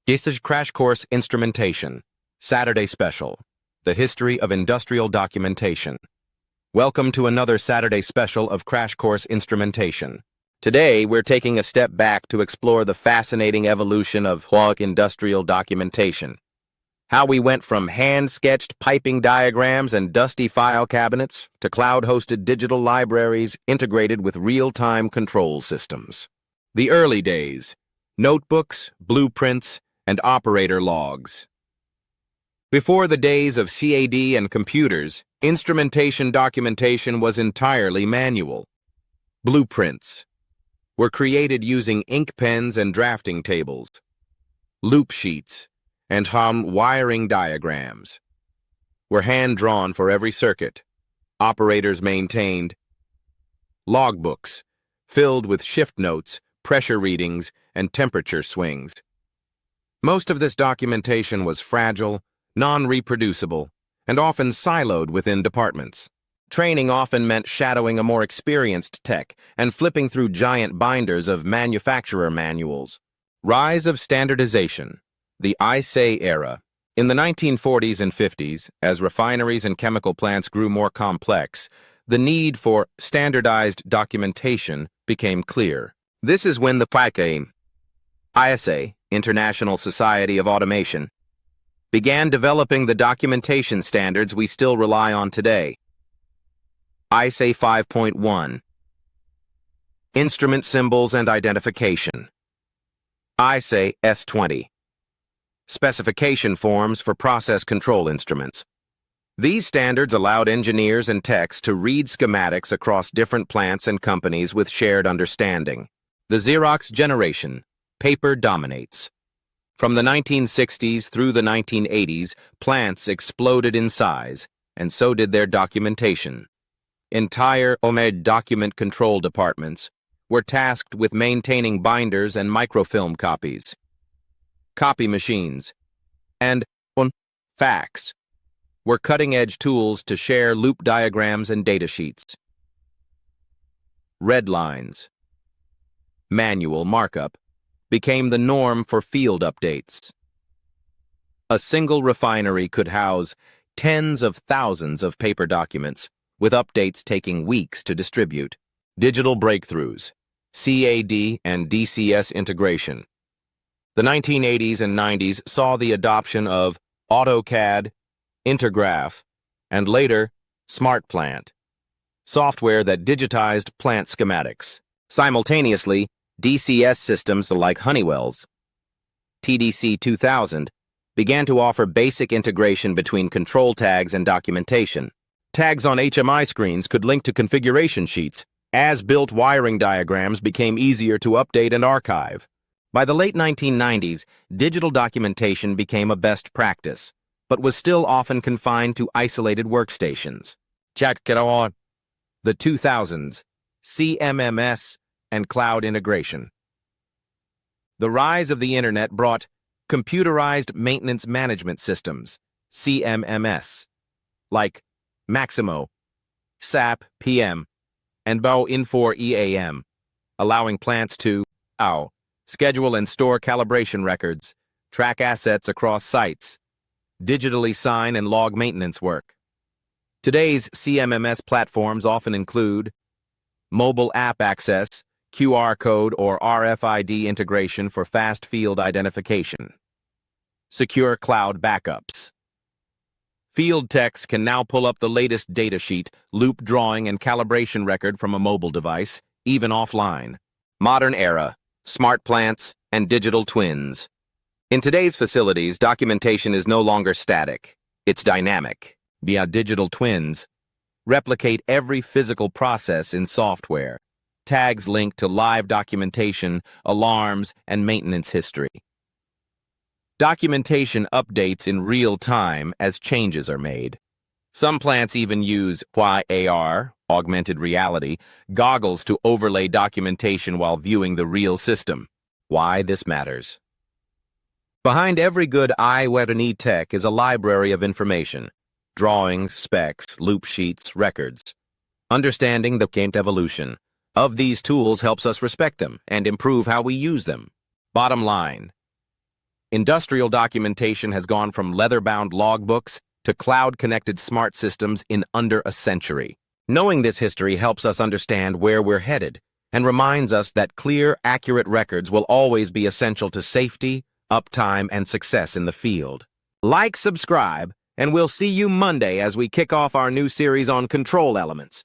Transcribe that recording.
This is Crash Course Instrumentation, Saturday Special, the history of industrial documentation. Welcome to another Saturday Special of Crash Course Instrumentation. Today, we're taking a step back to explore the fascinating evolution of industrial documentation. How we went from hand-sketched piping diagrams and dusty file cabinets to cloud-hosted digital libraries integrated with real-time control systems. The early days: notebooks, blueprints, and operator logs. Before the days of CAD and computers, instrumentation documentation was entirely manual. Blueprints were created using ink pens and drafting tables. Loop sheets and wiring diagrams were hand-drawn for every circuit. Operators maintained logbooks filled with shift notes, pressure readings, and temperature swings. Most of this documentation was fragile, non-reproducible, and often siloed within departments. Training often meant shadowing a more experienced tech and flipping through giant binders of manufacturer manuals. Rise of standardization, the ISA era. In the 1940s and 50s, as refineries and chemical plants grew more complex, the need for standardized documentation became clear. This is when the ISA, International Society of Automation, began developing the documentation standards we still rely on today. ISA 5.1, Instrument Symbols and Identification. ISA S20, Specification Forms for Process Control Instruments. These standards allowed engineers and techs to read schematics across different plants and companies with shared understanding. The Xerox generation. Paper dominates. From the 1960s through the 1980s, plants exploded in size, and so did their documentation. Entire document control departments were tasked with maintaining binders and microfilm copies. Copy machines and fax were cutting-edge tools to share loop diagrams and datasheets. Redlines, manual markup, became the norm for field updates. A single refinery could house tens of thousands of paper documents, with updates taking weeks to distribute. Digital breakthroughs, CAD and DCS integration. The 1980s and 90s saw the adoption of AutoCAD, Intergraph, and later, SmartPlant, software that digitized plant schematics. Simultaneously, DCS systems like Honeywell's TDC 2000 began to offer basic integration between control tags and documentation. Tags on HMI screens could link to configuration sheets. As-built wiring diagrams became easier to update and archive. By the late 1990s, digital documentation became a best practice, but was still often confined to isolated workstations. Check it out. The 2000s, CMMS, and cloud integration. The rise of the Internet brought computerized maintenance management systems, CMMS, like Maximo, SAP PM, and Infor EAM, allowing plants to schedule and store calibration records, track assets across sites, digitally sign and log maintenance work. Today's CMMS platforms often include mobile app access, QR code or RFID integration for fast field identification. Secure cloud backups. Field techs can now pull up the latest datasheet, loop drawing, and calibration record from a mobile device, even offline. Modern era, smart plants, and digital twins. In today's facilities, documentation is no longer static. It's dynamic. Via digital twins, replicate every physical process in software. Tags linked to live documentation, alarms, and maintenance history. Documentation updates in real time as changes are made. Some plants even use AR, augmented reality, goggles to overlay documentation while viewing the real system. Why this matters. Behind every good I-Wetani tech is a library of information. Drawings, specs, loop sheets, records. Understanding the evolution of these tools helps us respect them and improve how we use them. Bottom line, Industrial documentation has gone from leather-bound logbooks to cloud-connected smart systems in under a century. Knowing this history helps us understand where we're headed and reminds us that clear, accurate records will always be essential to safety, uptime, and success in the field. Like, subscribe, and we'll see you Monday as we kick off our new series on control elements.